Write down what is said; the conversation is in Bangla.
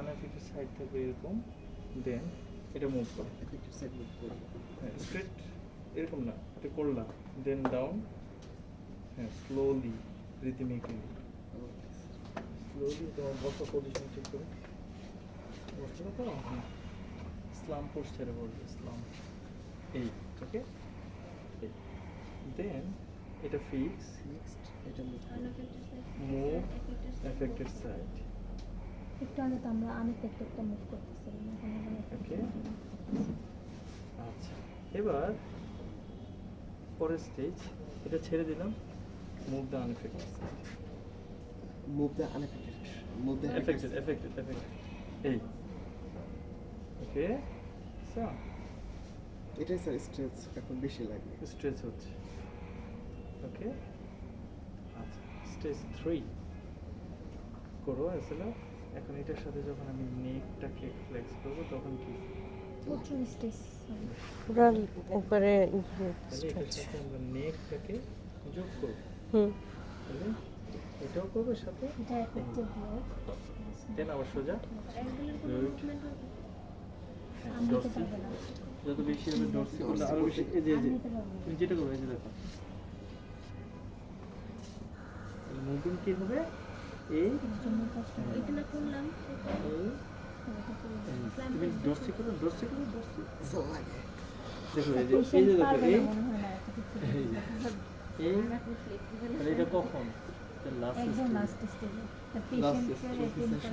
আনএফেক্টেড সাইড থাকবে এরকম, দেন এটা মুভ করো, এফেক্টেড সাইড মুভ করব। হ্যাঁ স্ট্রেট এরকম না, এটা করলাম, দেন ডাউন, হ্যাঁ স্লোলি রিদমিক্যালি, স্লোলি তোমার বসা পজিশন ঠিক করো, বসছো তো, হ্যাঁ স্লাম পোস্টারে বলবে, স্লাম এই, ওকে এই, দেন এটা ফিক্স, নেক্সট এটা মুভ করব। মুভ এফেক্টেড সাইড, একটু আগে তো আমরা আনএফেক্টেডটা মুভ করতেছিলাম, এখন আবার ওকে। আচ্ছা এবার পরের স্টেজ, এটা ছেড়ে দিলাম, move the unaffected side, move the unaffected, move the affected affected affected এই, ওকে স্যার এটাই স্যার স্ট্রেচ এখন বেশি লাগে। স্ট্রেচ হচ্ছে, ওকে। আচ্ছা স্টেজ 3 করো আসলে। এখন এটার সাথে যখন আমি নেকটাকে ফ্লেক্স করবো তখন কি, প্রচুর স্ট্রেস পুরো উপরে তাহলে এটার সাথে আমরা নেকটাকে যোগ করবো, হুম তাহলে এটাও করবো সাথে, এটা এফেক্টেড ব্লক দেন আবার সোজা আনতে পারবে না, যত বেশি হবে ডরসি করলে আরো বেশি, এই যে আনতে পারবে না। তুমি যেটা করবে এই যে দেখো মুভিং কি হবে, এই জন্য কষ্ট হয়। এই তুমি ডরসি করো, ডরসি করো, ডরসি So লাগে। দেখো এই যে Patient দেখো পারবে এই না মনে হয় না এত কিছু। এই আর এটা কখন লাস্ট একদম লাস্ট স্টেজে Last পেশেন্টের